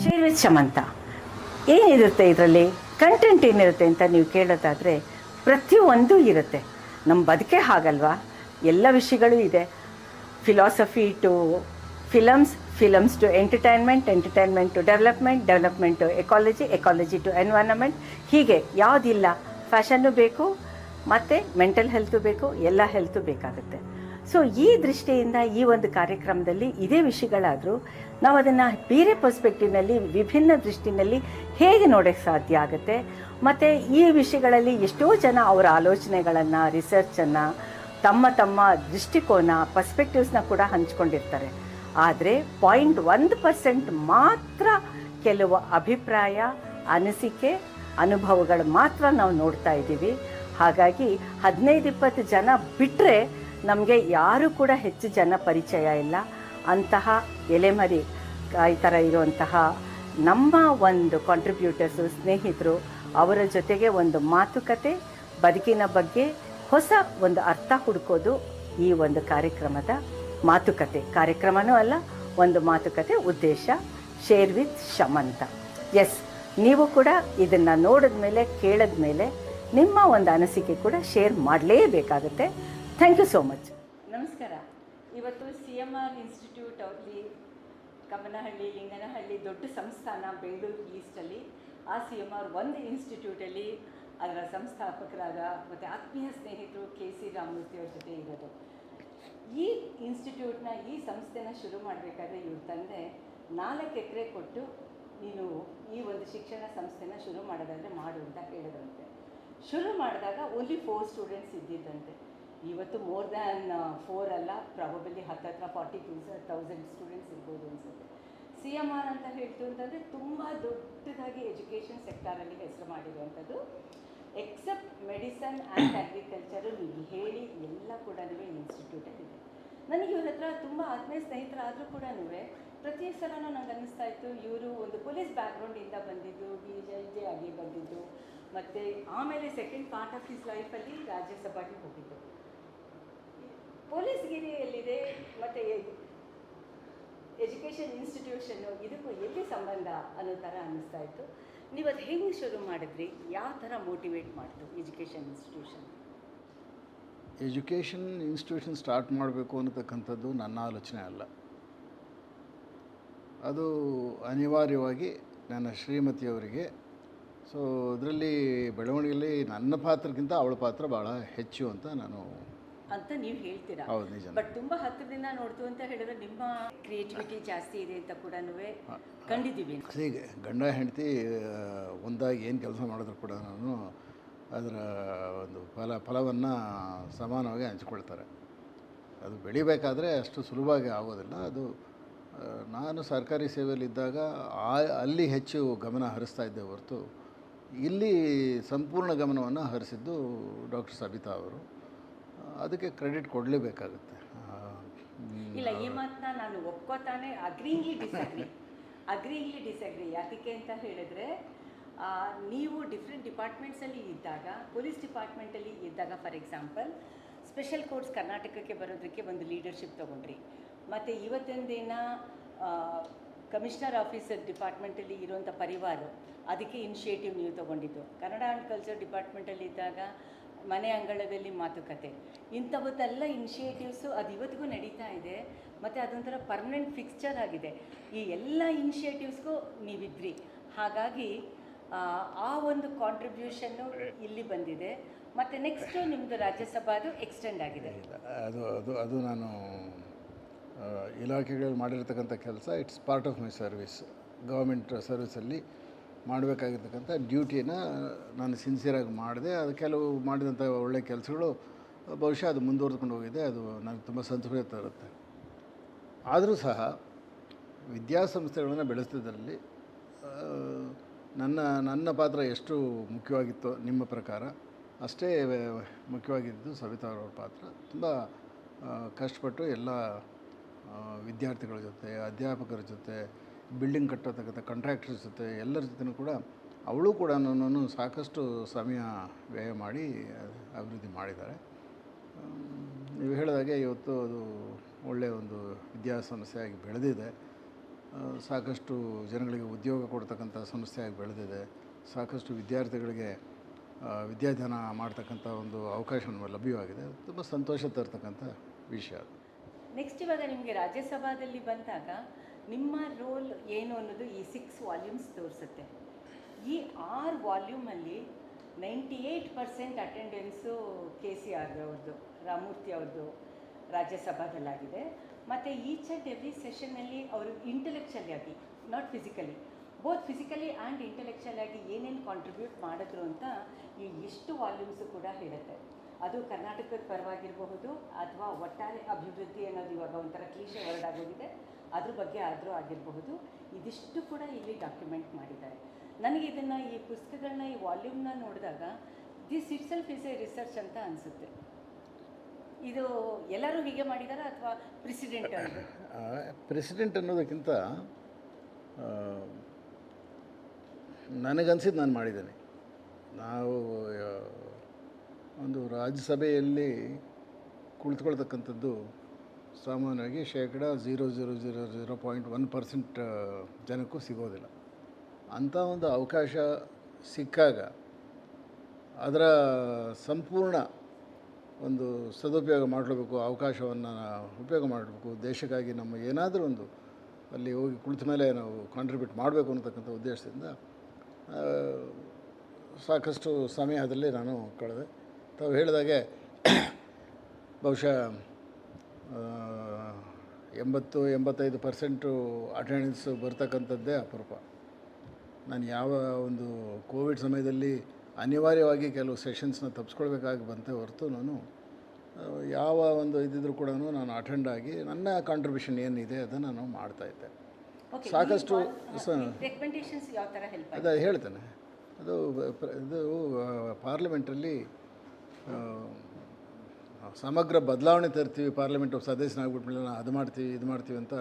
Share with Shamantha ಏನಿರುತ್ತೆ ಇದರಲ್ಲಿ, content ಏನಿರುತ್ತೆ ಅಂತ ನೀವು ಕೇಳೋದಾದರೆ ಪ್ರತಿಯೊಂದು ಇರುತ್ತೆ. ನಮ್ಮ ಬದುಕೆ ಹಾಗಲ್ವಾ, ಎಲ್ಲ ವಿಷಯಗಳು ಇದೆ. Philosophy to films, films to entertainment, entertainment to development, development to ecology, ecology to environment. ಹೀಗೆ ಯಾವುದಿಲ್ಲ, ಫ್ಯಾಷನ್ನು ಬೇಕು ಮತ್ತು ಮೆಂಟಲ್ ಹೆಲ್ತು ಬೇಕು, ಎಲ್ಲ ಹೆಲ್ತು ಬೇಕಾಗುತ್ತೆ. ಸೊ ಈ ದೃಷ್ಟಿಯಿಂದ ಈ ಒಂದು ಕಾರ್ಯಕ್ರಮದಲ್ಲಿ ಇದೇ ವಿಷಯಗಳಾದರೂ ನಾವು ಅದನ್ನು ಬೇರೆ ಪರ್ಸ್ಪೆಕ್ಟಿವ್ನಲ್ಲಿ, ವಿಭಿನ್ನ ದೃಷ್ಟಿನಲ್ಲಿ ಹೇಗೆ ನೋಡೋಕ್ಕೆ ಸಾಧ್ಯ ಆಗುತ್ತೆ. ಮತ್ತು ಈ ವಿಷಯಗಳಲ್ಲಿ ಎಷ್ಟೋ ಜನ ಅವರ ಆಲೋಚನೆಗಳನ್ನು, ರಿಸರ್ಚನ್ನು, ತಮ್ಮ ತಮ್ಮ ದೃಷ್ಟಿಕೋನ, ಪರ್ಸ್ಪೆಕ್ಟಿವ್ಸ್ನ ಕೂಡ ಹಂಚ್ಕೊಂಡಿರ್ತಾರೆ. ಆದರೆ 0.1% ಮಾತ್ರ ಕೆಲವು ಅಭಿಪ್ರಾಯ, ಅನಿಸಿಕೆ, ಅನುಭವಗಳು ಮಾತ್ರ ನಾವು ನೋಡ್ತಾ ಇದ್ದೀವಿ. ಹಾಗಾಗಿ 15-20 ಜನ ಬಿಟ್ಟರೆ ನಮಗೆ ಯಾರೂ ಕೂಡ ಹೆಚ್ಚು ಜನ ಪರಿಚಯ ಇಲ್ಲ. ಅಂತಹ ಎಲೆಮರಿ ಈ ಥರ ಇರುವಂತಹ ನಮ್ಮ ಒಂದು ಕಾಂಟ್ರಿಬ್ಯೂಟರ್ಸು, ಸ್ನೇಹಿತರು, ಅವರ ಜೊತೆಗೆ ಒಂದು ಮಾತುಕತೆ, ಬದುಕಿನ ಬಗ್ಗೆ ಹೊಸ ಒಂದು ಅರ್ಥ ಹುಡುಕೋದು ಈ ಒಂದು ಕಾರ್ಯಕ್ರಮದ ಮಾತುಕತೆ. ಕಾರ್ಯಕ್ರಮವೂ ಅಲ್ಲ, ಒಂದು ಮಾತುಕತೆ ಉದ್ದೇಶ. Share with Shamantha. ಎಸ್, ನೀವು ಕೂಡ ಇದನ್ನು ನೋಡಿದ ಮೇಲೆ, ಕೇಳಿದ ಮೇಲೆ ನಿಮ್ಮ ಒಂದು ಅನಿಸಿಕೆ ಕೂಡ ಶೇರ್ ಮಾಡಲೇಬೇಕಾಗುತ್ತೆ. Thank you so much. ನಮಸ್ಕಾರ. ಇವತ್ತು CMR ಇನ್ಸ್ಟಿಟ್ಯೂಟ್ ಅಲ್ಲಿ ಕಮ್ಮನಹಳ್ಳಿ, ಲಿಂಗನಹಳ್ಳಿ ದೊಡ್ಡ ಸಂಸ್ಥಾನ ಬೆಂಗಳೂರು ಈಸ್ಟಲ್ಲಿ, ಆ CMR ಒಂದು ಇನ್ಸ್ಟಿಟ್ಯೂಟಲ್ಲಿ ಅದರ ಸಂಸ್ಥಾಪಕರಾದ ಮತ್ತು ಆತ್ಮೀಯ ಸ್ನೇಹಿತರು KC ರಾಮಮೂರ್ತಿ ಅವ್ರ ಜೊತೆ ಇರೋದು. ಈ ಇನ್ಸ್ಟಿಟ್ಯೂಟ್ನ, ಈ ಸಂಸ್ಥೆನ ಶುರು ಮಾಡಬೇಕಾದ್ರೆ ಇವ್ರ ತಂದೆ 4 ಎಕರೆ ಕೊಟ್ಟು ನೀನು ಈ ಒಂದು ಶಿಕ್ಷಣ ಸಂಸ್ಥೆನ ಶುರು ಮಾಡೋದಾದರೆ ಮಾಡು ಅಂತ ಹೇಳಿದಂತೆ. ಶುರು ಮಾಡಿದಾಗ ಓನ್ಲಿ 4 ಸ್ಟೂಡೆಂಟ್ಸ್ ಇದ್ದಿದ್ದಂತೆ. ಇವತ್ತು ಮೋರ್ ದ್ಯಾನ್ 4 ಅಲ್ಲ, ಪ್ರಾಬಬಲಿ ಹತ್ತಿರ 40,000 ಸ್ಟೂಡೆಂಟ್ಸ್ ಇರ್ಬೋದು ಅನಿಸುತ್ತೆ. CMR ಅಂತ ಹೇಳ್ತು ಅಂತಂದರೆ ತುಂಬ ದೊಡ್ಡದಾಗಿ ಎಜುಕೇಷನ್ ಸೆಕ್ಟಾರಲ್ಲಿ ಹೆಸರು ಮಾಡಿರುವಂಥದ್ದು. ಎಕ್ಸೆಪ್ಟ್ ಮೆಡಿಸನ್ ಆ್ಯಂಡ್ ಅಗ್ರಿಕಲ್ಚರು ನೀವು ಹೇಳಿ ಎಲ್ಲ ಕೂಡ ಇನ್ಸ್ಟಿಟ್ಯೂಟಲ್ಲಿದೆ. ನನಗೆ ಇವ್ರ ಹತ್ರ ತುಂಬ ಆತ್ಮೀಯ ಸ್ನೇಹಿತರಾದರೂ ಕೂಡ ಪ್ರತಿ ಸಲನೂ ನಂಗೆ ಅನ್ನಿಸ್ತಾ ಇತ್ತು, ಇವರು ಒಂದು ಪೊಲೀಸ್ ಬ್ಯಾಕ್ಗ್ರೌಂಡಿಂದ ಬಂದಿದ್ದು, BJJ ಆಗಿ ಬಂದಿದ್ದು, ಮತ್ತು ಆಮೇಲೆ ಸೆಕೆಂಡ್ ಪಾರ್ಟ್ ಆಫ್ ಹಿಸ್ ಲೈಫಲ್ಲಿ ರಾಜ್ಯಸಭೆಗೆ ಹೋಗಿದ್ದು. ಪೊಲೀಸ್ಗಿರಿ ಎಲ್ಲಿದೆ ಮತ್ತು ಎಜುಕೇಷನ್ ಇನ್ಸ್ಟಿಟ್ಯೂಷನ್ನು ಇದಕ್ಕೂ ಎಲ್ಲಿ ಸಂಬಂಧ ಅನ್ನೋ ಥರ ಅನ್ನಿಸ್ತಾ ಇತ್ತು. ನೀವು ಅದು ಹೆಂಗೆ ಶುರು ಮಾಡಿದ್ರಿ? ಯಾವ ಥರ ಮೋಟಿವೇಟ್ ಮಾಡ್ತು education institution? Education institution start ಮಾಡಬೇಕು ಅನ್ನತಕ್ಕಂಥದ್ದು ನನ್ನ ಆಲೋಚನೆ ಅಲ್ಲ. ಅದು ಅನಿವಾರ್ಯವಾಗಿ ನನ್ನ ಶ್ರೀಮತಿಯವರಿಗೆ. ಸೊ ಅದರಲ್ಲಿ ಬೆಳವಣಿಗೆಯಲ್ಲಿ ನನ್ನ ಪಾತ್ರಕ್ಕಿಂತ ಅವಳ ಪಾತ್ರ ಭಾಳ ಹೆಚ್ಚು ಅಂತ ನೀವು ಹೇಳ್ತೀರಾ. ಹೌದು, ನಿಜ. ಬಟ್ ತುಂಬ ಹತ್ತಿರದಿಂದ ನೋಡ್ತು ಅಂತ ಹೇಳಿದ್ರೆ ನಿಮ್ಮ ಕ್ರಿಯೇಟಿವಿಟಿ ಜಾಸ್ತಿ ಇದೆ ಅಂತ ಕೂಡ ಕಂಡಿದ್ದೀವಿ. ಹೀಗೆ ಗಂಡ ಹೆಂಡತಿ ಒಂದಾಗಿ ಏನು ಕೆಲಸ ಮಾಡಿದ್ರು ಕೂಡ ಅದರ ಒಂದು ಫಲವನ್ನು ಸಮಾನವಾಗಿ ಹಂಚಿಕೊಳ್ತಾರೆ. ಅದು ಬೆಳಿಬೇಕಾದ್ರೆ ಅಷ್ಟು ಸುಲಭವಾಗಿ ಆಗೋದಿಲ್ಲ. ಅದು ನಾನು ಸರ್ಕಾರಿ ಸೇವೆಯಲ್ಲಿದ್ದಾಗ ಅಲ್ಲಿ ಹೆಚ್ಚು ಗಮನ ಹರಿಸ್ತಾ ಇದ್ದೆ ಹೊರತು ಇಲ್ಲಿ ಸಂಪೂರ್ಣ ಗಮನವನ್ನು ಹರಿಸಿದ್ದು ಡಾಕ್ಟರ್ ಸಬಿತಾ ಅವರು. ಅದಕ್ಕೆ ಕ್ರೆಡಿಟ್ ಕೊಡಲೇಬೇಕಾಗುತ್ತೆ. ಇಲ್ಲ, ಈ ಮಾತನ್ನ ನಾನು ಒಪ್ಕೋತಾನೆ. ಅಗ್ರೀಲಿ ಡಿಸ್ಅಗ್ರಿ. ಯಾಕೆ ಅಂತ ಹೇಳಿದ್ರೆ, ನೀವು ಡಿಫ್ರೆಂಟ್ ಡಿಪಾರ್ಟ್ಮೆಂಟ್ಸಲ್ಲಿ ಇದ್ದಾಗ, ಪೊಲೀಸ್ ಡಿಪಾರ್ಟ್ಮೆಂಟಲ್ಲಿ ಇದ್ದಾಗ ಫಾರ್ ಎಕ್ಸಾಂಪಲ್ ಸ್ಪೆಷಲ್ ಕೋರ್ಟ್ಸ್ ಕರ್ನಾಟಕಕ್ಕೆ ಬರೋದಕ್ಕೆ ಒಂದು ಲೀಡರ್ಶಿಪ್ ತೊಗೊಂಡ್ರಿ. ಮತ್ತು ಇವತ್ತಿನ ದಿನ ಕಮಿಷನರ್ ಆಫೀಸರ್ ಡಿಪಾರ್ಟ್ಮೆಂಟಲ್ಲಿ ಇರುವಂಥ ಪರಿವಾರ, ಅದಕ್ಕೆ ಇನಿಷಿಯೇಟಿವ್ ನೀವು ತೊಗೊಂಡಿದ್ದು. ಕನ್ನಡ ಆ್ಯಂಡ್ ಕಲ್ಚರ್ ಡಿಪಾರ್ಟ್ಮೆಂಟಲ್ಲಿ ಇದ್ದಾಗ ಮನೆ ಅಂಗಳದಲ್ಲಿ ಮಾತುಕತೆ, ಇಂಥವತ್ತೆಲ್ಲ ಇನಿಷಿಯೇಟಿವ್ಸು ಅದು ಇವತ್ತಿಗೂ ನಡೀತಾ ಇದೆ. ಮತ್ತು ಅದೊಂಥರ ಪರ್ಮನೆಂಟ್ ಫಿಕ್ಸ್ಚರ್ ಆಗಿದೆ. ಈ ಎಲ್ಲ ಇನಿಷಿಯೇಟಿವ್ಸ್ಗೂ ನೀವಿದ್ರಿ. ಹಾಗಾಗಿ ಆ ಒಂದು ಕಾಂಟ್ರಿಬ್ಯೂಷನ್ನು ಇಲ್ಲಿ ಬಂದಿದೆ. ಮತ್ತು ನೆಕ್ಸ್ಟು ನಿಮ್ಮದು ರಾಜ್ಯಸಭಾದು ಎಕ್ಸ್ಟೆಂಡ್ ಆಗಿದೆ. ಅದು ನಾನು ಇಲಾಖೆಗಳಲ್ಲಿ ಮಾಡಿರ್ತಕ್ಕಂಥ ಕೆಲಸ. It's part of my service. Government ಸರ್ವಿಸಲ್ಲಿ ಮಾಡಬೇಕಾಗಿರ್ತಕ್ಕಂಥ ಡ್ಯೂಟಿನ ನಾನು ಸಿನ್ಸಿಯರಾಗಿ ಮಾಡಿದೆ. ಅದು ಕೆಲವು ಮಾಡಿದಂಥ ಒಳ್ಳೆಯ ಕೆಲಸಗಳು ಬಹುಶಃ ಅದು ಮುಂದುವರೆದುಕೊಂಡು ಹೋಗಿದೆ. ಅದು ನನಗೆ ತುಂಬ ಸಂತೋಷ ತರುತ್ತೆ. ಆದರೂ ಸಹ ವಿದ್ಯಾಸಂಸ್ಥೆಗಳನ್ನು ಬೆಳೆಸೋದ್ರಲ್ಲಿ ನನ್ನ ಪಾತ್ರ ಎಷ್ಟು ಮುಖ್ಯವಾಗಿತ್ತೋ ನಿಮ್ಮ ಪ್ರಕಾರ ಅಷ್ಟೇ ಮುಖ್ಯವಾಗಿದ್ದು ಸವಿತಾ ಅವರ ಪಾತ್ರ. ತುಂಬ ಕಷ್ಟಪಟ್ಟು ಎಲ್ಲ ವಿದ್ಯಾರ್ಥಿಗಳ ಜೊತೆ, ಅಧ್ಯಾಪಕರ ಜೊತೆ, ಬಿಲ್ಡಿಂಗ್ ಕಟ್ಟತಕ್ಕಂಥ ಕಾಂಟ್ರಾಕ್ಟರ್ಸ್ ಜೊತೆ ಎಲ್ಲರ ಜೊತೆನೂ ಕೂಡ ಅವಳು ಕೂಡ ನನ್ನನ್ನು ಸಾಕಷ್ಟು ಸಮಯ ವ್ಯಯ ಮಾಡಿ ಅಭಿವೃದ್ಧಿ ಮಾಡಿದ್ದಾರೆ. ನೀವು ಹೇಳಿದಾಗೆ ಇವತ್ತು ಅದು ಒಳ್ಳೆಯ ಒಂದು ವಿದ್ಯಾಸಂಸ್ಥೆಯಾಗಿ ಬೆಳೆದಿದೆ. ಸಾಕಷ್ಟು ಜನಗಳಿಗೆ ಉದ್ಯೋಗ ಕೊಡ್ತಕ್ಕಂಥ ಸಂಸ್ಥೆಯಾಗಿ ಬೆಳೆದಿದೆ. ಸಾಕಷ್ಟು ವಿದ್ಯಾರ್ಥಿಗಳಿಗೆ ವಿದ್ಯಾದಾನ ಮಾಡ್ತಕ್ಕಂಥ ಒಂದು ಅವಕಾಶವನ್ನು ಲಭ್ಯವಾಗಿದೆ. ತುಂಬ ಸಂತೋಷ ತರ್ತಕ್ಕಂಥ ವಿಷಯ ಅದು. ನೆಕ್ಸ್ಟ್ ಇವಾಗ ನಿಮಗೆ ರಾಜ್ಯಸಭಾದಲ್ಲಿ ಬಂದಾಗ ನಿಮ್ಮ ರೋಲ್ ಏನು ಅನ್ನೋದು ಈ 6 ವಾಲ್ಯೂಮ್ಸ್ ತೋರಿಸುತ್ತೆ. ಈ 6 ವಾಲ್ಯೂಮಲ್ಲಿ 98% ಅಟೆಂಡೆನ್ಸು KCR ಅವ್ರದ್ದು, ರಾಮಮೂರ್ತಿ ಅವ್ರದ್ದು ರಾಜ್ಯಸಭಾದಲ್ಲಾಗಿದೆ. ಮತ್ತು ಈಚ್ ಆ್ಯಂಡ್ ಎವ್ರಿ ಸೆಷನ್ನಲ್ಲಿ ಅವರು ಇಂಟೆಲೆಕ್ಚುಲಿ ಆಗಿ, not physically, both physically and intellectual ಆಗಿ ಏನೇನು ಕಾಂಟ್ರಿಬ್ಯೂಟ್ ಮಾಡಿದ್ರು ಅಂತ ಈ ಇಷ್ಟು ವಾಲ್ಯೂಮ್ಸು ಕೂಡ ಹೇಳುತ್ತೆ. ಅದು ಕರ್ನಾಟಕದ ಪರವಾಗಿರಬಹುದು ಅಥವಾ ಒಟ್ಟಾರೆ ಅಭಿವೃದ್ಧಿ ಅನ್ನೋದು ಇವಾಗ ಒಂಥರ ಕ್ಲೀಶೆ ವರ್ಡ್ ಆಗೋಗಿದೆ, ಅದ್ರ ಬಗ್ಗೆ ಆದರೂ ಆಗಿರಬಹುದು. ಇದಿಷ್ಟು ಕೂಡ ಇಲ್ಲಿ ಡಾಕ್ಯುಮೆಂಟ್ ಮಾಡಿದ್ದಾರೆ. ನನಗೆ ಇದನ್ನು, ಈ ಪುಸ್ತಕಗಳನ್ನ, ಈ ವಾಲ್ಯೂಮ್ನ ನೋಡಿದಾಗ this it self is A research ಅಂತ ಅನಿಸುತ್ತೆ. ಇದು ಎಲ್ಲರೂ ಹೀಗೆ ಮಾಡಿದಾರಾ ಅಥವಾ ಪ್ರೆಸಿಡೆಂಟ್ ಅಂತ? ಪ್ರೆಸಿಡೆಂಟ್ ಅನ್ನೋದಕ್ಕಿಂತ ನನಗನ್ಸಿದ್ದು ನಾನು ಮಾಡಿದ್ದೇನೆ. ನಾವು ಒಂದು ರಾಜ್ಯಸಭೆಯಲ್ಲಿ ಕುಳಿತುಕೊಳ್ತಕ್ಕಂಥದ್ದು ಸಾಮಾನ್ಯವಾಗಿ 0.0001% ಜನಕ್ಕೂ ಸಿಗೋದಿಲ್ಲ. ಅಂಥ ಒಂದು ಅವಕಾಶ ಸಿಕ್ಕಾಗ ಅದರ ಸಂಪೂರ್ಣ ಒಂದು ಸದುಪಯೋಗ ಮಾಡಬೇಕು, ಅವಕಾಶವನ್ನು ಉಪಯೋಗ ಮಾಡಬೇಕು, ದೇಶಕ್ಕಾಗಿ ನಮ್ಮ ಏನಾದರೂ ಒಂದು ಅಲ್ಲಿ ಹೋಗಿ ಕುಳಿತ ಮೇಲೆ ನಾವು ಕಾಂಟ್ರಿಬ್ಯೂಟ್ ಮಾಡಬೇಕು ಅನ್ನತಕ್ಕಂಥ ಉದ್ದೇಶದಿಂದ ಸಾಕಷ್ಟು ಸಮಯ ಅದರಲ್ಲಿ ನಾನು ಕಳೆದೆ. ತಾವು ಹೇಳಿದಾಗೆ ಬಹುಶಃ 80-85% ಅಟೆಂಡೆನ್ಸ್ ಬರ್ತಕ್ಕಂಥದ್ದೇ ಅಪರೂಪ. ನಾನು ಯಾವ ಒಂದು ಕೋವಿಡ್ ಸಮಯದಲ್ಲಿ ಅನಿವಾರ್ಯವಾಗಿ ಕೆಲವು ಸೆಷನ್ಸ್ನ ತಪ್ಪಿಸ್ಕೊಳ್ಬೇಕಾಗಿ ಬಂತೆ ಹೊರತು ನಾನು ಯಾವ ಒಂದು ಇದ್ದಿದ್ರೂ ಕೂಡ ನಾನು ಅಟೆಂಡ್ ಆಗಿ ನನ್ನ ಕಾಂಟ್ರಿಬ್ಯೂಷನ್ ಏನಿದೆ ಅದನ್ನು ನಾನು ಮಾಡ್ತಾಯಿದ್ದೆ. ಸಾಕಷ್ಟು ಅದು ಹೇಳ್ತೇನೆ. ಇದು ಪಾರ್ಲಿಮೆಂಟಲ್ಲಿ ಸಮಗ್ರ ಬದಲಾವಣೆ ತರ್ತೀವಿ, ಪಾರ್ಲಿಮೆಂಟ್ ಸದಸ್ಯನಾಗ್ಬಿಟ್ಮೇಲೆ ನಾವು ಅದು ಮಾಡ್ತೀವಿ ಇದು ಮಾಡ್ತೀವಿ ಅಂತ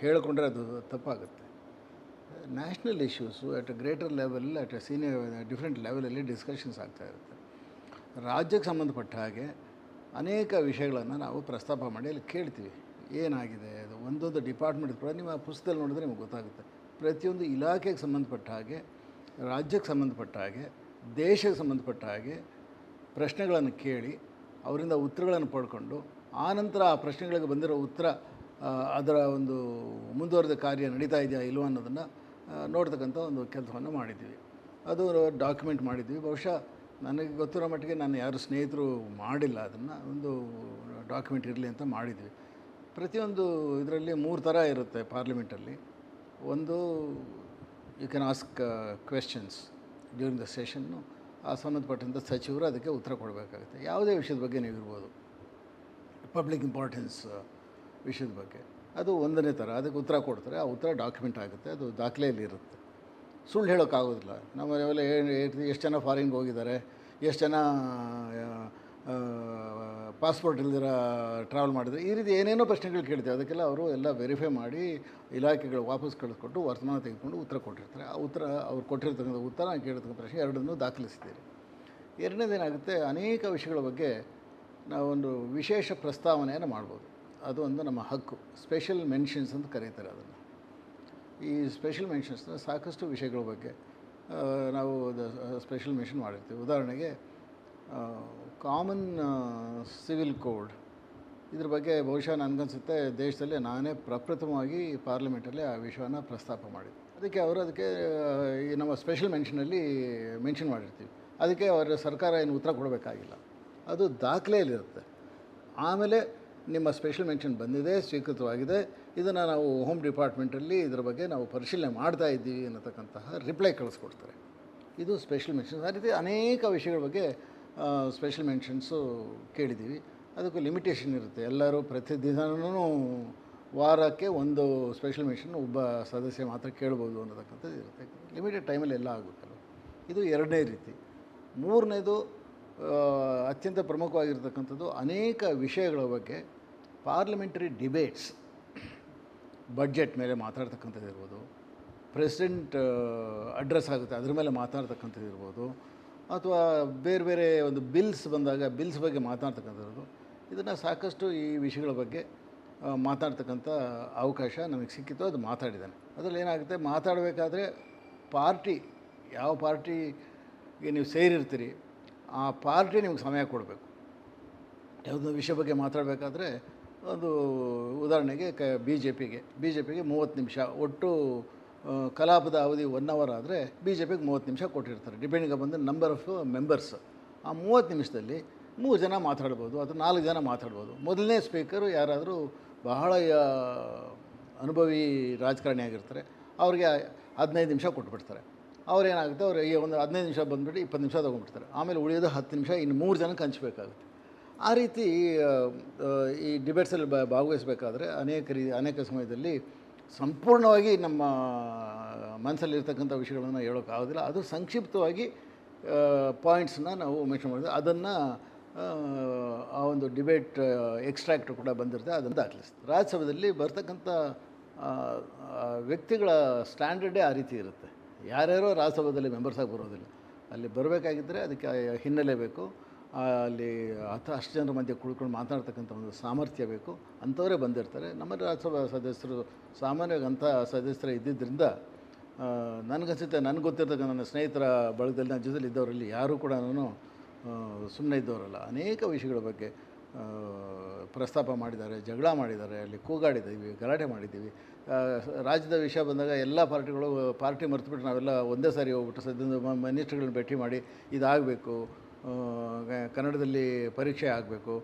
ಹೇಳಿಕೊಂಡ್ರೆ ಅದು ತಪ್ಪಾಗುತ್ತೆ. National issues at a greater level, at a senior different ಲೆವೆಲಲ್ಲಿ ಡಿಸ್ಕಷನ್ಸ್ ಆಗ್ತಾಯಿರುತ್ತೆ. ರಾಜ್ಯಕ್ಕೆ ಸಂಬಂಧಪಟ್ಟ ಹಾಗೆ ಅನೇಕ ವಿಷಯಗಳನ್ನು ನಾವು ಪ್ರಸ್ತಾಪ ಮಾಡಿ ಅಲ್ಲಿ ಕೇಳ್ತೀವಿ. ಏನಾಗಿದೆ ಅದು ಒಂದೊಂದು ಡಿಪಾರ್ಟ್ಮೆಂಟ್ ಕೂಡ ನೀವು ಆ ಪುಸ್ತಕದಲ್ಲಿ ನೋಡಿದ್ರೆ ನಿಮಗೆ ಗೊತ್ತಾಗುತ್ತೆ. ಪ್ರತಿಯೊಂದು ಇಲಾಖೆಗೆ ಸಂಬಂಧಪಟ್ಟ ಹಾಗೆ, ರಾಜ್ಯಕ್ಕೆ ಸಂಬಂಧಪಟ್ಟ ಹಾಗೆ, ದೇಶಕ್ಕೆ ಸಂಬಂಧಪಟ್ಟ ಹಾಗೆ ಪ್ರಶ್ನೆಗಳನ್ನು ಕೇಳಿ ಅವರಿಂದ ಉತ್ತರಗಳನ್ನು ಪಡ್ಕೊಂಡು ಆನಂತರ ಆ ಪ್ರಶ್ನೆಗಳಿಗೆ ಬಂದಿರೋ ಉತ್ತರ ಅದರ ಒಂದು ಮುಂದುವರೆದ ಕಾರ್ಯ ನಡೀತಾ ಇದೆಯಾ ಇಲ್ವೋ ಅನ್ನೋದನ್ನು ನೋಡ್ತಕ್ಕಂಥ ಒಂದು ಕೆಲಸವನ್ನು ಮಾಡಿದ್ವಿ. ಅದು ಡಾಕ್ಯುಮೆಂಟ್ ಮಾಡಿದ್ವಿ. ಬಹುಶಃ ನನಗೆ ಗೊತ್ತಿರೋ ಮಟ್ಟಿಗೆ ನಾನು ಯಾರು ಸ್ನೇಹಿತರು ಮಾಡಿಲ್ಲ, ಅದನ್ನು ಒಂದು ಡಾಕ್ಯುಮೆಂಟ್ ಇರಲಿ ಅಂತ ಮಾಡಿದ್ವಿ. ಪ್ರತಿಯೊಂದು ಇದರಲ್ಲಿ 3 ಥರ ಇರುತ್ತೆ ಪಾರ್ಲಿಮೆಂಟಲ್ಲಿ. ಒಂದು, you can ask questions during the session. ಆ ಸಂಬಂಧಪಟ್ಟಂಥ ಸಚಿವರು ಅದಕ್ಕೆ ಉತ್ತರ ಕೊಡಬೇಕಾಗುತ್ತೆ. ಯಾವುದೇ ವಿಷಯದ ಬಗ್ಗೆ ನೀವು ಇರ್ಬೋದು, ಪಬ್ಲಿಕ್ ಇಂಪಾರ್ಟೆನ್ಸ್ ವಿಷಯದ ಬಗ್ಗೆ. ಅದು ಒಂದನೇ ಥರ, ಅದಕ್ಕೆ ಉತ್ತರ ಕೊಡ್ತಾರೆ. ಆ ಉತ್ತರ ಡಾಕ್ಯುಮೆಂಟ್ ಆಗುತ್ತೆ, ಅದು ದಾಖಲೆಯಲ್ಲಿ ಇರುತ್ತೆ. ಸುಳ್ಳು ಹೇಳೋಕ್ಕಾಗೋದಿಲ್ಲ. ನಮ್ಮನೆಲ್ಲ ಎಷ್ಟು ಜನ ಫಾರಿನ್ಗೆ ಹೋಗಿದ್ದಾರೆ, ಎಷ್ಟು ಜನ ಪಾಸ್ಪೋರ್ಟ್ ಇಲ್ದಿರ ಟ್ರಾವೆಲ್ ಮಾಡಿದರೆ, ಈ ರೀತಿ ಏನೇನೋ ಪ್ರಶ್ನೆಗಳು ಕೇಳ್ತೀವಿ. ಅದಕ್ಕೆಲ್ಲ ಅವರು ಎಲ್ಲ ವೆರಿಫೈ ಮಾಡಿ ಇಲಾಖೆಗಳು ವಾಪಸ್ ಕಳಿಸ್ಕೊಟ್ಟು ವರ್ತಮಾನ ತೆಗೆದುಕೊಂಡು ಉತ್ತರ ಕೊಟ್ಟಿರ್ತಾರೆ. ಆ ಉತ್ತರ ಅವ್ರು ಕೊಟ್ಟಿರ್ತಕ್ಕಂಥ ಉತ್ತರ, ನಾನು ಕೇಳಿರ್ತಕ್ಕಂಥ ಪ್ರಶ್ನೆ ಎರಡನ್ನೂ ದಾಖಲಿಸ್ತೀರಿ. ಎರಡನೇದೇನಾಗುತ್ತೆ, ಅನೇಕ ವಿಷಯಗಳ ಬಗ್ಗೆ ನಾವೊಂದು ವಿಶೇಷ ಪ್ರಸ್ತಾವನೆಯನ್ನು ಮಾಡ್ಬೋದು. ಅದು ಒಂದು ನಮ್ಮ ಹಕ್ಕು. ಸ್ಪೆಷಲ್ ಮೆನ್ಷನ್ಸ್ ಅಂತ ಕರೀತಾರೆ ಅದನ್ನು. ಈ ಸ್ಪೆಷಲ್ ಮೆನ್ಷನ್ಸ್ನ ಸಾಕಷ್ಟು ವಿಷಯಗಳ ಬಗ್ಗೆ ನಾವು ಸ್ಪೆಷಲ್ ಮೆನ್ಷನ್ ಮಾಡಿರ್ತೀವಿ. ಉದಾಹರಣೆಗೆ ಕಾಮನ್ ಸಿವಿಲ್ ಕೋಡ್, ಇದ್ರ ಬಗ್ಗೆ ಬಹುಶಃ ನನಗನ್ಸುತ್ತೆ ದೇಶದಲ್ಲಿ ನಾನೇ ಪ್ರಪ್ರಥಮವಾಗಿ ಪಾರ್ಲಿಮೆಂಟಲ್ಲಿ ಆ ವಿಷಯವನ್ನು ಪ್ರಸ್ತಾಪ ಮಾಡಿದ್ದೆ. ಅದಕ್ಕೆ ಈ ನಮ್ಮ ಸ್ಪೆಷಲ್ ಮೆನ್ಷನಲ್ಲಿ ಮೆನ್ಷನ್ ಮಾಡಿರ್ತೀವಿ. ಅದಕ್ಕೆ ಅವರ ಸರ್ಕಾರ ಏನು ಉತ್ತರ ಕೊಡಬೇಕಾಗಿಲ್ಲ, ಅದು ದಾಖಲೆಯಲ್ಲಿರುತ್ತೆ. ಆಮೇಲೆ ನಿಮ್ಮ ಸ್ಪೆಷಲ್ ಮೆನ್ಷನ್ ಬಂದಿದೆ, ಸ್ವೀಕೃತವಾಗಿದೆ, ಇದನ್ನು ನಾವು ಹೋಮ್ ಡಿಪಾರ್ಟ್ಮೆಂಟಲ್ಲಿ ಇದರ ಬಗ್ಗೆ ನಾವು ಪರಿಶೀಲನೆ ಮಾಡ್ತಾ ಇದ್ದೀವಿ ಅನ್ನತಕ್ಕಂತಹ ರಿಪ್ಲೈ ಕಳಿಸ್ಕೊಡ್ತಾರೆ. ಇದು ಸ್ಪೆಷಲ್ ಮೆನ್ಷನ್ಸ್. ಆ ರೀತಿ ಅನೇಕ ವಿಷಯಗಳ ಬಗ್ಗೆ ಸ್ಪೆಷಲ್ ಮೆನ್ಷನ್ಸು ಕೇಳಿದ್ದೀವಿ. ಅದಕ್ಕೂ ಲಿಮಿಟೇಷನ್ ಇರುತ್ತೆ. ಎಲ್ಲರೂ ಪ್ರತಿದಿನವೂ ವಾರಕ್ಕೆ ಒಂದು ಸ್ಪೆಷಲ್ ಮೆನ್ಷನ್ ಒಬ್ಬ ಸದಸ್ಯ ಮಾತ್ರ ಕೇಳ್ಬೋದು ಅನ್ನತಕ್ಕಂಥದ್ದು ಇರುತ್ತೆ. ಲಿಮಿಟೆಡ್ ಟೈಮಲ್ಲಿ ಎಲ್ಲ ಆಗುತ್ತಲ್ಲ. ಇದು ಎರಡನೇ ರೀತಿ. ಮೂರನೇದು ಅತ್ಯಂತ ಪ್ರಮುಖವಾಗಿರ್ತಕ್ಕಂಥದ್ದು, ಅನೇಕ ವಿಷಯಗಳ ಬಗ್ಗೆ ಪಾರ್ಲಿಮೆಂಟರಿ ಡಿಬೇಟ್ಸ್, ಬಡ್ಜೆಟ್ ಮೇಲೆ ಮಾತಾಡ್ತಕ್ಕಂಥದ್ದು ಇರ್ಬೋದು, ಪ್ರೆಸಿಡೆಂಟ್ ಅಡ್ರೆಸ್ ಆಗುತ್ತೆ ಅದ್ರ ಮೇಲೆ ಮಾತಾಡ್ತಕ್ಕಂಥದ್ದು ಇರ್ಬೋದು, ಅಥವಾ ಬೇರೆ ಬೇರೆ ಒಂದು ಬಿಲ್ಸ್ ಬಂದಾಗ ಬಿಲ್ಸ್ ಬಗ್ಗೆ ಮಾತಾಡ್ತಕ್ಕಂಥದ್ದು. ಇದನ್ನು ಸಾಕಷ್ಟು ಈ ವಿಷಯಗಳ ಬಗ್ಗೆ ಮಾತಾಡ್ತಕ್ಕಂಥ ಅವಕಾಶ ನನಗೆ ಸಿಕ್ಕಿತ್ತು. ಅದು ಮಾತಾಡಿದ್ದಾನೆ. ಅದರಲ್ಲಿ ಏನಾಗುತ್ತೆ, ಮಾತಾಡಬೇಕಾದ್ರೆ ಪಾರ್ಟಿ, ಯಾವ ಪಾರ್ಟಿಗೆ ನೀವು ಸೇರಿರ್ತೀರಿ ಆ ಪಾರ್ಟಿ ನಿಮ್ಗೆ ಸಮಯ ಕೊಡಬೇಕು. ಯಾವುದೋ ವಿಷಯ ಬಗ್ಗೆ ಮಾತಾಡಬೇಕಾದ್ರೆ ಒಂದು ಉದಾಹರಣೆಗೆ ಬಿ ಜೆ ಪಿಗೆ 30 ನಿಮಿಷ, ಒಟ್ಟು ಕಲಾಪದ ಅವಧಿ 1 ಅವರ್ ಆದರೆ ಬಿ ಜೆ ಪಿಗೆ 30 ನಿಮಿಷ ಕೊಟ್ಟಿರ್ತಾರೆ, ಡಿಪೆಂಡಿಂಗ್ ಬಂದು ನಂಬರ್ ಆಫ್ ಮೆಂಬರ್ಸ್. ಆ 30 ನಿಮಿಷದಲ್ಲಿ 3 ಜನ ಮಾತಾಡ್ಬೋದು ಅಥವಾ 4 ಜನ ಮಾತಾಡ್ಬೋದು. ಮೊದಲನೇ ಸ್ಪೀಕರು ಯಾರಾದರೂ ಬಹಳ ಅನುಭವಿ ರಾಜಕಾರಣಿ ಆಗಿರ್ತಾರೆ, ಅವ್ರಿಗೆ 15 ನಿಮಿಷ ಕೊಟ್ಬಿಡ್ತಾರೆ. ಅವ್ರೇನಾಗುತ್ತೆ, ಅವ್ರು ಒಂದು 15 ನಿಮಿಷ ಬಂದುಬಿಟ್ಟು 20 ನಿಮಿಷ ತೊಗೊಂಡ್ಬಿಡ್ತಾರೆ. ಆಮೇಲೆ ಉಳಿಯೋದು 10 ನಿಮಿಷ ಇನ್ನು 3 ಜನಕ್ಕೆ ಹಂಚಬೇಕಾಗುತ್ತೆ. ಆ ರೀತಿ ಈ ಡಿಬೇಟ್ಸಲ್ಲಿ ಭಾಗವಹಿಸಬೇಕಾದ್ರೆ ಅನೇಕ ಸಮಯದಲ್ಲಿ ಸಂಪೂರ್ಣವಾಗಿ ನಮ್ಮ ಮನಸ್ಸಲ್ಲಿರ್ತಕ್ಕಂಥ ವಿಷಯಗಳನ್ನು ಹೇಳೋಕ್ಕಾಗೋದಿಲ್ಲ. ಅದು ಸಂಕ್ಷಿಪ್ತವಾಗಿ ಪಾಯಿಂಟ್ಸನ್ನ ನಾವು ಮೆನ್ಷನ್ ಮಾಡಿದ್ವಿ. ಅದನ್ನು ಆ ಒಂದು ಡಿಬೇಟ್ ಎಕ್ಸ್ಟ್ರಾಕ್ಟ್ ಕೂಡ ಬಂದಿರುತ್ತೆ, ಅದನ್ನು ದಾಖಲಿಸ್ತೀವಿ. ರಾಜ್ಯಸಭೆಯಲ್ಲಿ ಬರ್ತಕ್ಕಂಥ ವ್ಯಕ್ತಿಗಳ ಸ್ಟ್ಯಾಂಡರ್ಡೇ ಆ ರೀತಿ ಇರುತ್ತೆ. ಯಾರ್ಯಾರೋ ರಾಜ್ಯಸಭೆಯಲ್ಲಿ ಮೆಂಬರ್ಸಾಗಿ ಬರೋದಿಲ್ಲ. ಅಲ್ಲಿ ಬರಬೇಕಾಗಿದ್ದರೆ ಅದಕ್ಕೆ ಹಿನ್ನೆಲೆ ಬೇಕು, ಅಲ್ಲಿ ಅಷ್ಟು ಜನರ ಮಧ್ಯೆ ಕುಳ್ಕೊಂಡು ಮಾತಾಡ್ತಕ್ಕಂಥ ಒಂದು ಸಾಮರ್ಥ್ಯ ಬೇಕು. ಅಂಥವರೇ ಬಂದಿರ್ತಾರೆ. ನಮ್ಮ ರಾಜ್ಯಸಭಾ ಸದಸ್ಯರು ಸಾಮಾನ್ಯವಾಗಿ ಅಂಥ ಸದಸ್ಯರು ಇದ್ದಿದ್ದರಿಂದ ನನಗನ್ಸುತ್ತೆ, ನನಗೆ ಗೊತ್ತಿರ್ತಕ್ಕಂಥ ನನ್ನ ಸ್ನೇಹಿತರ ಬಳಗದಲ್ಲಿ ನನ್ನ ಜೊತೆಲಿ ಇದ್ದವರಲ್ಲಿ ಯಾರೂ ಕೂಡ ನಾನು ಸುಮ್ಮನೆ ಇದ್ದವರಲ್ಲ. ಅನೇಕ ವಿಷಯಗಳ ಬಗ್ಗೆ ಪ್ರಸ್ತಾಪ ಮಾಡಿದ್ದಾರೆ, ಜಗಳ ಮಾಡಿದ್ದಾರೆ, ಅಲ್ಲಿ ಕೂಗಾಡಿದ್ದೀವಿ, ಗಲಾಟೆ ಮಾಡಿದ್ದೀವಿ. ರಾಜ್ಯದ ವಿಷಯ ಬಂದಾಗ ಎಲ್ಲ ಪಾರ್ಟಿ ಮರೆತುಬಿಟ್ಟು ನಾವೆಲ್ಲ ಒಂದೇ ಸಾರಿ ಹೋಗ್ಬಿಟ್ಟು ಸದ್ಯದ ಮಿನಿಸ್ಟ್ರುಗಳನ್ನ ಭೇಟಿ ಮಾಡಿ ಇದಾಗಬೇಕು, ಕನ್ನಡದಲ್ಲಿ ಪರೀಕ್ಷೆ ಆಗಬೇಕು,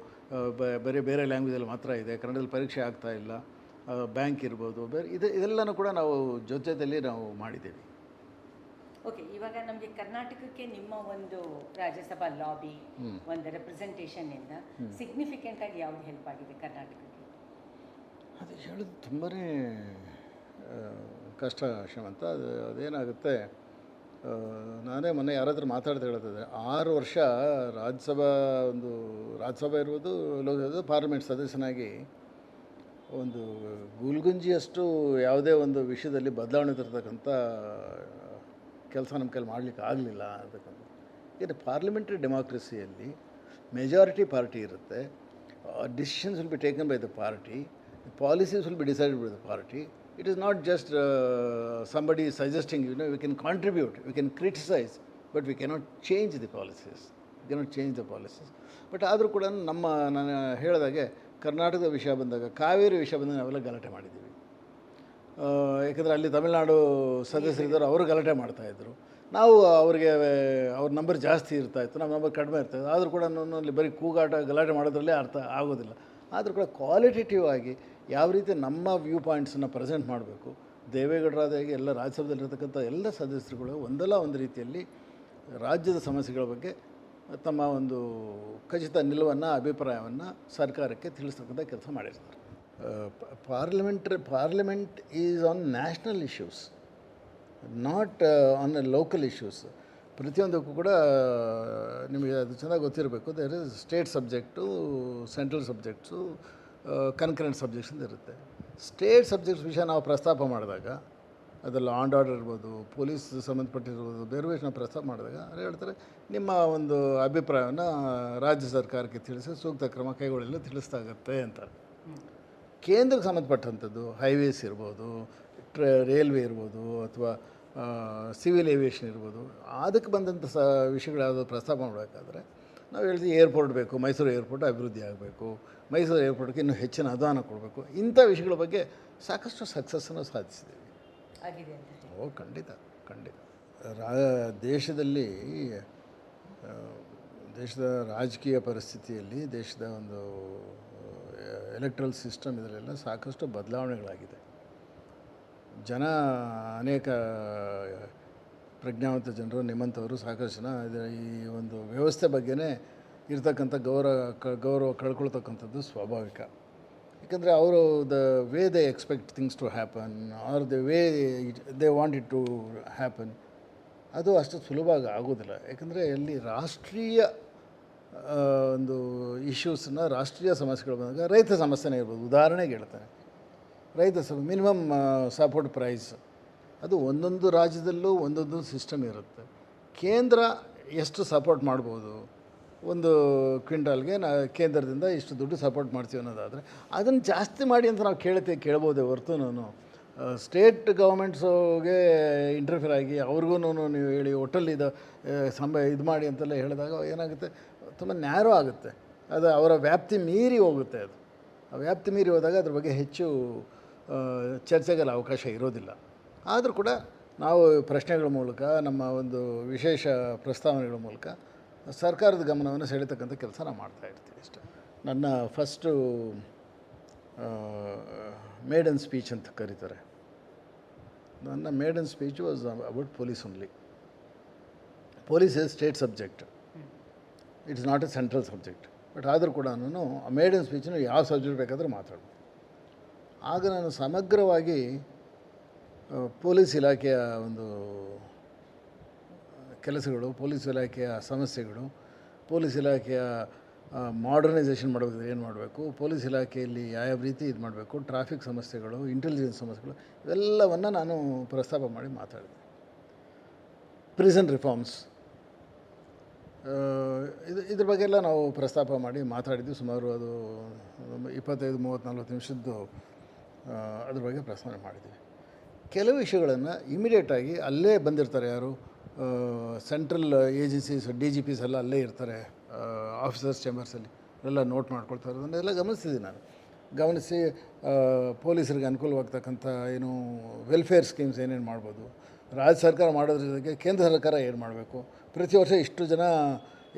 ಬೇರೆ ಲ್ಯಾಂಗ್ವೇಜಲ್ಲಿ ಮಾತ್ರ ಇದೆ, ಕನ್ನಡದಲ್ಲಿ ಪರೀಕ್ಷೆ ಆಗ್ತಾ ಇಲ್ಲ, ಬ್ಯಾಂಕ್ ಇರ್ಬೋದು, ಇದೆಲ್ಲನೂ ಕೂಡ ನಾವು ಜೊತೆಯಲ್ಲಿ ನಾವು ಮಾಡಿದ್ದೀವಿ. ಓಕೆ, ಇವಾಗ ನಮಗೆ ಕರ್ನಾಟಕಕ್ಕೆ ನಿಮ್ಮ ಒಂದು ರಾಜ್ಯಸಭಾ ಲಾಬಿ, ಒಂದು ರೆಪ್ರೆಸೆಂಟೇಷನ್ನಿಂದ ಸಿಗ್ನಿಫಿಕೆಂಟ್ ಆಗಿ ಯಾವುದು ಹೆಲ್ಪ್ ಆಗಿದೆ ಕರ್ನಾಟಕಕ್ಕೆ? ಅದು ಹೇಳೋದು ತುಂಬಾ ಕಷ್ಟ ಶ್ರೀಮಂತ. ಅದೇನಾಗುತ್ತೆ, ನಾನೇ ಮೊನ್ನೆ ಯಾರಾದರೂ ಮಾತಾಡ್ತಾ ಹೇಳ್ತಿದ್ದೆ, 6 ವರ್ಷ ರಾಜ್ಯಸಭೆ ಇರ್ಬೋದು, ಲೋಕಸಭೆ ಪಾರ್ಲಿಮೆಂಟ್ ಸದಸ್ಯನಾಗಿ ಒಂದು ಗುಲ್ಗುಂಜಿಯಷ್ಟು ಯಾವುದೇ ಒಂದು ವಿಷಯದಲ್ಲಿ ಬದಲಾವಣೆ ತರ್ತಕ್ಕಂಥ ಕೆಲಸ ನಮ್ಮ ಕೈಲಿ ಮಾಡಲಿಕ್ಕೆ ಆಗಲಿಲ್ಲ ಅಂತಕ್ಕಂಥ. ಏನು ಪಾರ್ಲಿಮೆಂಟ್ರಿ ಡೆಮಾಕ್ರಸಿಯಲ್ಲಿ ಮೆಜಾರಿಟಿ ಪಾರ್ಟಿ ಇರುತ್ತೆ, decisions will be taken by the party, policies will be decided by the party. It is not just somebody suggesting, we can contribute, we can criticize, but we cannot change the policies. But ಆದರೂ ಕೂಡ ನಾನು ಹೇಳಿದಾಗೆ ಕರ್ನಾಟಕದ ವಿಷಯ ಬಂದಾಗ, ಕಾವೇರಿ ವಿಷಯ ಬಂದಾಗ ನಾವೆಲ್ಲ ಗಲಾಟೆ ಮಾಡಿದ್ದೀವಿ. ಯಾಕಂದರೆ ಅಲ್ಲಿ ತಮಿಳುನಾಡು ಸದಸ್ಯರಿದ್ದರು, ಅವರು ಗಲಾಟೆ ಮಾಡ್ತಾಯಿದ್ರು. ನಾವು ಅವ್ರ ನಂಬರ್ ಜಾಸ್ತಿ ಇರ್ತಾಯಿತ್ತು, ನಮ್ಮ ನಂಬರ್ ಕಡಿಮೆ ಇರ್ತಾಯಿತ್ತು. ಆದರೂ ಕೂಡ ಅಲ್ಲಿ ಬರೀ ಕೂಗಾಟ ಗಲಾಟೆ ಮಾಡೋದ್ರಲ್ಲೇ ಅರ್ಥ ಆಗೋದಿಲ್ಲ. ಆದರೂ ಕೂಡ ಕ್ವಾಲಿಟೇಟಿವ್ ಆಗಿ ಯಾವ ರೀತಿ ನಮ್ಮ ವ್ಯೂ ಪಾಯಿಂಟ್ಸನ್ನು ಪ್ರೆಸೆಂಟ್ ಮಾಡಬೇಕು, ದೇವೇಗೌಡರಾದಾಗಿ ಎಲ್ಲ ರಾಜ್ಯಸಭೆಯಲ್ಲಿರ್ತಕ್ಕಂಥ ಎಲ್ಲ ಸದಸ್ಯರುಗಳು ಒಂದಲ್ಲ ಒಂದು ರೀತಿಯಲ್ಲಿ ರಾಜ್ಯದ ಸಮಸ್ಯೆಗಳ ಬಗ್ಗೆ ತಮ್ಮ ಒಂದು ಖಚಿತ ನಿಲುವನ್ನು, ಅಭಿಪ್ರಾಯವನ್ನು ಸರ್ಕಾರಕ್ಕೆ ತಿಳಿಸ್ತಕ್ಕಂಥ ಕೆಲಸ ಮಾಡಿರ್ತಾರೆ. Parliament is on national issues, not on local issues. ಪ್ರತಿಯೊಂದಕ್ಕೂ ಕೂಡ ನಿಮಗೆ ಅದು ಚೆನ್ನಾಗಿ ಗೊತ್ತಿರಬೇಕು. There is state subject, central subjects, concurrent subjects ಅಂತ ಇರುತ್ತೆ. ಸ್ಟೇಟ್ ಸಬ್ಜೆಕ್ಟ್ಸ್ ವಿಷಯ ನಾವು ಪ್ರಸ್ತಾಪ ಮಾಡಿದಾಗ, ಅದೆಲ್ಲ ಆನ್ ಆರ್ಡರ್ ಇರ್ಬೋದು, ಪೊಲೀಸ್ ಸಂಬಂಧಪಟ್ಟಿರ್ಬೋದು, ಬೇರೆ ನಾವು ಪ್ರಸ್ತಾಪ ಮಾಡಿದಾಗ ಅವ್ರು ಹೇಳ್ತಾರೆ, ನಿಮ್ಮ ಒಂದು ಅಭಿಪ್ರಾಯವನ್ನು ರಾಜ್ಯ ಸರ್ಕಾರಕ್ಕೆ ತಿಳಿಸಿ ಸೂಕ್ತ ಕ್ರಮ ಕೈಗೊಳ್ಳಲು ತಿಳಿಸ್ತಾಗತ್ತೆ ಅಂತ. ಕೇಂದ್ರಕ್ಕೆ ಸಂಬಂಧಪಟ್ಟಂಥದ್ದು ಹೈವೇಸ್ ಇರ್ಬೋದು, ರೈಲ್ವೆ ಇರ್ಬೋದು, ಅಥವಾ ಸಿವಿಲ್ ಏವಿಯೇಷನ್ ಇರ್ಬೋದು, ಅದಕ್ಕೆ ಬಂದಂಥ ವಿಷಯಗಳು ಯಾವುದೋ ಪ್ರಸ್ತಾಪ ಮಾಡಬೇಕಾದ್ರೆ ನಾವು ಹೇಳ್ತೀವಿ ಏರ್ಪೋರ್ಟ್ ಬೇಕು, ಮೈಸೂರು ಏರ್ಪೋರ್ಟ್ ಅಭಿವೃದ್ಧಿ ಆಗಬೇಕು, ಮೈಸೂರು ಏರ್ಪೋರ್ಟ್ಗೆ ಇನ್ನೂ ಹೆಚ್ಚಿನ ಅನುದಾನ ಕೊಡಬೇಕು. ಇಂಥ ವಿಷಯಗಳ ಬಗ್ಗೆ ಸಾಕಷ್ಟು ಸಕ್ಸಸ್ಸನ್ನು ಸಾಧಿಸಿದ್ದೀವಿ. ಖಂಡಿತ. ದೇಶದ ರಾಜಕೀಯ ಪರಿಸ್ಥಿತಿಯಲ್ಲಿ, ದೇಶದ ಒಂದು ಎಲೆಕ್ಟ್ರಲ್ ಸಿಸ್ಟಮ್, ಇದರಲ್ಲೆಲ್ಲ ಸಾಕಷ್ಟು ಬದಲಾವಣೆಗಳಾಗಿದೆ. ಅನೇಕ ಪ್ರಜ್ಞಾವಂತ ಜನರು, ನಿಮ್ಮಂಥವರು ಸಾಕಷ್ಟು ಜನ ಈ ಒಂದು ವ್ಯವಸ್ಥೆ ಬಗ್ಗೆನೇ ಇರ್ತಕ್ಕಂಥ ಗೌರವ ಕಳ್ಕೊಳ್ತಕ್ಕಂಥದ್ದು ಸ್ವಾಭಾವಿಕ. ಯಾಕಂದರೆ ಅವರು way they expect things to happen, or way they want it to happen, ಅದು ಅಷ್ಟು ಸುಲಭವಾಗಿ ಆಗೋದಿಲ್ಲ. ಯಾಕಂದರೆ ಅಲ್ಲಿ ರಾಷ್ಟ್ರೀಯ ಒಂದು ಇಶ್ಯೂಸನ್ನ, ರಾಷ್ಟ್ರೀಯ ಸಮಸ್ಯೆಗಳು ಬಂದಾಗ, ರೈತ ಸಮಸ್ಯೆನೇ ಇರ್ಬೋದು. ಉದಾಹರಣೆಗೆ ಹೇಳ್ತಾನೆ, ಮಿನಿಮಮ್ ಸಪೋರ್ಟ್ ಪ್ರೈಸ್, ಅದು ಒಂದೊಂದು ರಾಜ್ಯದಲ್ಲೂ ಒಂದೊಂದು ಸಿಸ್ಟಮ್ ಇರುತ್ತೆ. ಕೇಂದ್ರ ಎಷ್ಟು ಸಪೋರ್ಟ್ ಮಾಡ್ಬೋದು, ಒಂದು ಕ್ವಿಂಟಾಲ್ಗೆ ಕೇಂದ್ರದಿಂದ ಇಷ್ಟು ದುಡ್ಡು ಸಪೋರ್ಟ್ ಮಾಡ್ತೀವಿ ಅನ್ನೋದಾದರೆ ಅದನ್ನು ಜಾಸ್ತಿ ಮಾಡಿ ಅಂತ ನಾವು ಕೇಳ್ಬೋದೇ ಹೊರತು ನಾನು ಸ್ಟೇಟ್ ಗೌರ್ಮೆಂಟ್ಸ್ಗೆ ಇಂಟರ್ಫಿಯರ್ ಆಗಿ ಅವ್ರಿಗೂ ನೀವು ಹೇಳಿ ಒಟ್ಟಲ್ಲಿ ಇದು ಮಾಡಿ ಅಂತೆಲ್ಲ ಹೇಳಿದಾಗ ಏನಾಗುತ್ತೆ, ತುಂಬ ನ್ಯಾರೋ ಆಗುತ್ತೆ, ಅದು ಅವರ ವ್ಯಾಪ್ತಿ ಮೀರಿ ಹೋಗುತ್ತೆ. ಅದು ಆ ವ್ಯಾಪ್ತಿ ಮೀರಿ ಹೋದಾಗ ಅದ್ರ ಬಗ್ಗೆ ಹೆಚ್ಚು ಚರ್ಚೆಗೆಲ್ಲ ಅವಕಾಶ ಇರೋದಿಲ್ಲ. ಆದರೂ ಕೂಡ ನಾವು ಪ್ರಶ್ನೆಗಳ ಮೂಲಕ ನಮ್ಮ ಒಂದು ವಿಶೇಷ ಪ್ರಸ್ತಾವನೆಗಳ ಮೂಲಕ ಸರ್ಕಾರದ ಗಮನವನ್ನು ಸೆಳೆತಕ್ಕಂಥ ಕೆಲಸ ನಾವು ಮಾಡ್ತಾಯಿರ್ತೀವಿ ಅಷ್ಟೇ. ನನ್ನ ಫಸ್ಟು ಮೇಡನ್ ಸ್ಪೀಚ್ ಅಂತ ಕರೀತಾರೆ. ನನ್ನ maiden speech was about police only. Police is state subject, it's not A central subject. But ಆದರೂ ಕೂಡ ನಾನು ಆ ಮೇಡನ್ ಸ್ಪೀಚನ್ನು ಯಾವ ಸಬ್ಜೆಕ್ಟ್ ಬೇಕಾದರೂ ಮಾತಾಡ್ಬೋದು. ಆಗ ನಾನು ಸಮಗ್ರವಾಗಿ ಪೊಲೀಸ್ ಇಲಾಖೆಯ ಒಂದು ಕೆಲಸಗಳು, ಪೊಲೀಸ್ ಇಲಾಖೆಯ ಸಮಸ್ಯೆಗಳು, ಪೊಲೀಸ್ ಇಲಾಖೆಯ ಮಾಡರ್ನೈಸೇಷನ್ ಮಾಡಬೇಕಾದ್ರೆ ಏನು ಮಾಡಬೇಕು, ಪೊಲೀಸ್ ಇಲಾಖೆಯಲ್ಲಿ ಯಾವ ರೀತಿ ಇದು ಮಾಡಬೇಕು, ಟ್ರಾಫಿಕ್ ಸಮಸ್ಯೆಗಳು, ಇಂಟೆಲಿಜೆನ್ಸ್ ಸಮಸ್ಯೆಗಳು, ಇವೆಲ್ಲವನ್ನು ನಾನು ಪ್ರಸ್ತಾಪ ಮಾಡಿ ಮಾತಾಡಿದೆ. ಪ್ರಿಸನ್ ರಿಫಾರ್ಮ್ಸ್, ಇದ್ರ ಬಗ್ಗೆ ಎಲ್ಲ ನಾವು ಪ್ರಸ್ತಾಪ ಮಾಡಿ ಮಾತಾಡಿದ್ವಿ. ಸುಮಾರು ಅದು 25-30-40 ನಿಮಿಷದ್ದು ಅದ್ರ ಬಗ್ಗೆ ಪ್ರಸ್ತಾವನೆ ಮಾಡಿದ್ವಿ. ಕೆಲವು ವಿಷಯಗಳನ್ನು ಇಮಿಡಿಯೇಟಾಗಿ ಅಲ್ಲೇ ಬಂದಿರ್ತಾರೆ, ಯಾರು ಸೆಂಟ್ರಲ್ ಏಜೆನ್ಸೀಸ್, DGPs ಎಲ್ಲ ಅಲ್ಲೇ ಇರ್ತಾರೆ, ಆಫೀಸರ್ಸ್ ಚೇಂಬರ್ಸಲ್ಲಿ ಎಲ್ಲ ನೋಟ್ ಮಾಡ್ಕೊಳ್ತಾರೆ. ಅದನ್ನೆಲ್ಲ ಗಮನಿಸ್ತಿದ್ದೀನಿ ನಾನು. ಗಮನಿಸಿ ಪೊಲೀಸರಿಗೆ ಅನುಕೂಲವಾಗ್ತಕ್ಕಂಥ ಏನು ವೆಲ್ಫೇರ್ ಸ್ಕೀಮ್ಸ್ ಏನೇನು ಮಾಡ್ಬೋದು, ರಾಜ್ಯ ಸರ್ಕಾರ ಮಾಡೋದ್ರ ಜೊತೆಗೆ ಕೇಂದ್ರ ಸರ್ಕಾರ ಏನು ಮಾಡಬೇಕು, ಪ್ರತಿ ವರ್ಷ ಇಷ್ಟು ಜನ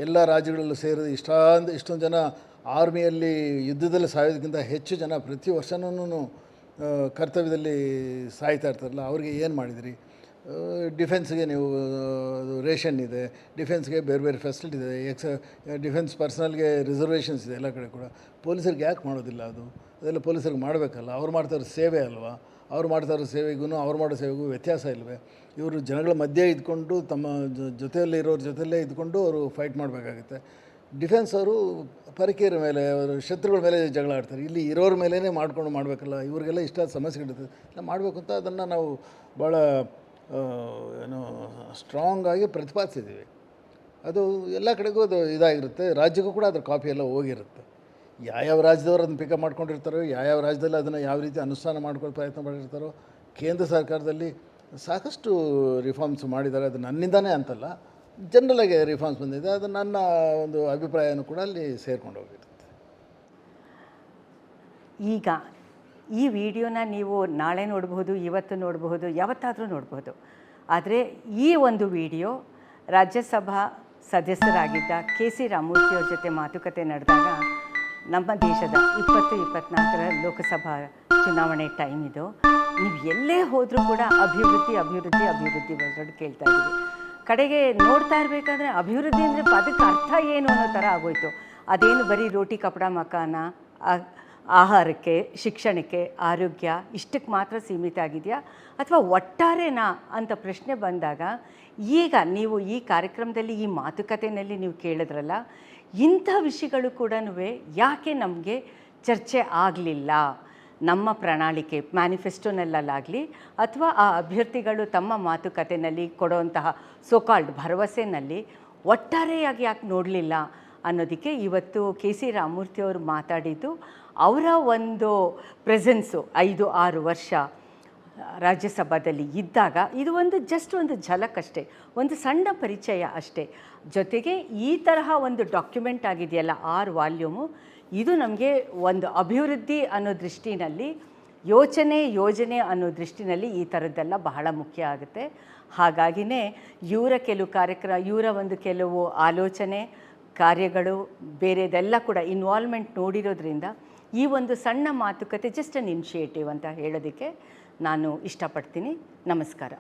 ಎಲ್ಲ ರಾಜ್ಯಗಳಲ್ಲೂ ಸೇರಿದ ಇಷ್ಟೊಂದು ಜನ ಆರ್ಮಿಯಲ್ಲಿ ಯುದ್ಧದಲ್ಲಿ ಸಾಯೋದಕ್ಕಿಂತ ಹೆಚ್ಚು ಜನ ಪ್ರತಿ ವರ್ಷನೂ ಕರ್ತವ್ಯದಲ್ಲಿ ಸಾಯ್ತಾ ಇರ್ತಾರಲ್ಲ, ಅವ್ರಿಗೆ ಏನು ಮಾಡಿದಿರಿ, ಡಿಫೆನ್ಸ್ಗೆ ನೀವು ರೇಷನ್ ಇದೆ, ಡಿಫೆನ್ಸ್ಗೆ ಬೇರೆ ಬೇರೆ ಫೆಸಿಲಿಟಿ ಇದೆ, ಡಿಫೆನ್ಸ್ ಪರ್ಸನಲ್ಗೆ ರಿಸರ್ವೇಷನ್ಸ್ ಇದೆ ಎಲ್ಲ ಕಡೆ ಕೂಡ. ಪೊಲೀಸರಿಗೆ ಯಾಕೆ ಮಾಡೋದಿಲ್ಲ? ಅದೆಲ್ಲ ಪೊಲೀಸರಿಗೆ ಮಾಡಬೇಕಲ್ಲ, ಅವ್ರು ಮಾಡ್ತಾರೋ ಸೇವೆ ಅಲ್ವಾ? ಅವ್ರು ಮಾಡ್ತಾರೋ ಸೇವೆಗೂ ಅವ್ರು ಮಾಡೋ ಸೇವೆಗೂ ವ್ಯತ್ಯಾಸ ಇಲ್ಲವೇ? ಇವರು ಜನಗಳ ಮಧ್ಯೆ ಇದ್ಕೊಂಡು ತಮ್ಮ ಜೊತೆಯಲ್ಲೇ ಇರೋರ ಜೊತೆಯಲ್ಲೇ ಇದ್ಕೊಂಡು ಅವರು ಫೈಟ್ ಮಾಡಬೇಕಾಗುತ್ತೆ. ಡಿಫೆನ್ಸ್ ಅವರು ಪರಕೀಯರ ಮೇಲೆ, ಅವರು ಶತ್ರುಗಳ ಮೇಲೆ ಜಗಳ ಆಡ್ತಾರೆ. ಇಲ್ಲಿ ಇರೋರ ಮೇಲೇ ಮಾಡ್ಕೊಂಡು ಮಾಡಬೇಕಲ್ಲ, ಇವರಿಗೆಲ್ಲ ಇಷ್ಟ ಸಮಸ್ಯೆಗಳಿರ್ತದೆ ಎಲ್ಲ ಮಾಡಬೇಕು ಅಂತ ಅದನ್ನು ನಾವು ಭಾಳ ಏನು ಸ್ಟ್ರಾಂಗ್ ಆಗಿ ಪ್ರತಿಪಾದಿಸಿದ್ದೀವಿ. ಅದು ಎಲ್ಲ ಕಡೆಗೂ ಅದು ಇದಾಗಿರುತ್ತೆ, ರಾಜ್ಯಕ್ಕೂ ಕೂಡ ಅದ್ರ ಕಾಪಿ ಎಲ್ಲ ಹೋಗಿರುತ್ತೆ. ಯಾವ್ಯಾವ ರಾಜ್ಯದವರು ಅದನ್ನು ಪಿಕಪ್ ಮಾಡ್ಕೊಂಡಿರ್ತಾರೋ, ಯಾವ್ಯಾವ ರಾಜ್ಯದಲ್ಲಿ ಅದನ್ನು ಯಾವ ರೀತಿ ಅನುಷ್ಠಾನ ಮಾಡ್ಕೊಳ್ಳೋ ಪ್ರಯತ್ನ ಮಾಡಿರ್ತಾರೋ. ಕೇಂದ್ರ ಸರ್ಕಾರದಲ್ಲಿ ಸಾಕಷ್ಟು ರಿಫಾರ್ಮ್ಸ್ ಮಾಡಿದ್ದಾರೆ, ಅದು ನನ್ನಿಂದನೇ ಅಂತಲ್ಲ, ಜನರಲಾಗಿ ರಿಫಾರ್ಮ್ಸ್ ಬಂದಿದೆ. ಅದು ನನ್ನ ಒಂದು ಅಭಿಪ್ರಾಯನೂ ಕೂಡ ಅಲ್ಲಿ ಸೇರ್ಕೊಂಡು ಹೋಗಿರುತ್ತೆ. ಈಗ ಈ ವಿಡಿಯೋನ ನೀವು ನಾಳೆ ನೋಡಬಹುದು, ಇವತ್ತು ನೋಡಬಹುದು, ಯಾವತ್ತಾದರೂ ನೋಡಬಹುದು. ಆದರೆ ಈ ಒಂದು ವಿಡಿಯೋ ರಾಜ್ಯಸಭಾ ಸದಸ್ಯರಾಗಿದ್ದ KC ರಾಮಮೂರ್ತಿಯವ್ರ ಜೊತೆ ಮಾತುಕತೆ ನಡೆದಾಗ ನಮ್ಮ ದೇಶದ 2024 ಲೋಕಸಭಾ ಚುನಾವಣೆ ಟೈಮ್ ಇದು. ನೀವು ಎಲ್ಲೇ ಹೋದರೂ ಕೂಡ ಅಭಿವೃದ್ಧಿ ಅಭಿವೃದ್ಧಿ ಅಭಿವೃದ್ಧಿ ವರ್ಡ್ ಕೇಳ್ತಾ ಇದ್ದೀವಿ. ಕಡೆಗೆ ನೋಡ್ತಾ ಇರಬೇಕಾದ್ರೆ ಅಭಿವೃದ್ಧಿ ಅಂದರೆ ಅದಕ್ಕೆ ಅರ್ಥ ಏನು ಅನ್ನೋ ಥರ ಆಗೋಯ್ತು. ಅದೇನು ಬರೀ ರೋಟಿ ಕಪಡ ಮಕಾನ, ಆಹಾರಕ್ಕೆ, ಶಿಕ್ಷಣಕ್ಕೆ, ಆರೋಗ್ಯ ಇಷ್ಟಕ್ಕೆ ಮಾತ್ರ ಸೀಮಿತ ಆಗಿದೆಯಾ ಅಥವಾ ಒಟ್ಟಾರೆನಾ ಅಂತ ಪ್ರಶ್ನೆ ಬಂದಾಗ, ಈಗ ನೀವು ಈ ಕಾರ್ಯಕ್ರಮದಲ್ಲಿ ಈ ಮಾತುಕತೆಯಲ್ಲಿ ನೀವು ಕೇಳಿದ್ರಲ್ಲ, ಇಂಥ ವಿಷಯಗಳು ಕೂಡ ಯಾಕೆ ನಮಗೆ ಚರ್ಚೆ ಆಗಲಿಲ್ಲ? ನಮ್ಮ ಪ್ರಣಾಳಿಕೆ ಮ್ಯಾನಿಫೆಸ್ಟೋನಲ್ಲಾಗಲಿ ಅಥವಾ ಆ ಅಭ್ಯರ್ಥಿಗಳು ತಮ್ಮ ಮಾತುಕತೆಯಲ್ಲಿ ಕೊಡುವಂತಹ ಸೋಕಾಲ್ಡ್ ಭರವಸೆಯಲ್ಲಿ ಒಟ್ಟಾರೆಯಾಗಿ ಯಾಕೆ ನೋಡಲಿಲ್ಲ ಅನ್ನೋದಕ್ಕೆ ಇವತ್ತು KC ರಾಮಮೂರ್ತಿಯವರು ಮಾತಾಡಿದ್ದು, ಅವರ ಒಂದು ಪ್ರೆಸೆನ್ಸು 5-6 ವರ್ಷ ರಾಜ್ಯಸಭಾದಲ್ಲಿ ಇದ್ದಾಗ ಇದು ಒಂದು ಜಸ್ಟ್ ಒಂದು ಝಲಕ್ ಅಷ್ಟೇ, ಒಂದು ಸಣ್ಣ ಪರಿಚಯ ಅಷ್ಟೇ. ಜೊತೆಗೆ ಈ ತರಹ ಒಂದು ಡಾಕ್ಯುಮೆಂಟ್ ಆಗಿದೆಯಲ್ಲ 6 ವಾಲ್ಯೂಮು, ಇದು ನಮಗೆ ಒಂದು ಅಭಿವೃದ್ಧಿ ಅನ್ನೋ ದೃಷ್ಟಿನಲ್ಲಿ, ಯೋಜನೆ ಅನ್ನೋ ದೃಷ್ಟಿನಲ್ಲಿ ಈ ಥರದ್ದೆಲ್ಲ ಬಹಳ ಮುಖ್ಯ ಆಗುತ್ತೆ. ಹಾಗಾಗಿನೇ ಇವರ ಇವರ ಒಂದು ಕೆಲವು ಆಲೋಚನೆ ಕಾರ್ಯಗಳು ಬೇರೆದೆಲ್ಲ ಕೂಡ ಇನ್ವಾಲ್ವ್ಮೆಂಟ್ ನೋಡಿರೋದ್ರಿಂದ ಈ ಒಂದು ಸಣ್ಣ ಮಾತುಕತೆ ಜಸ್ಟ್ ಅನ್ ಇನಿಷಿಯೇಟಿವ್ ಅಂತ ಹೇಳೋದಕ್ಕೆ ನಾನು ಇಷ್ಟಪಡ್ತೀನಿ. ನಮಸ್ಕಾರ.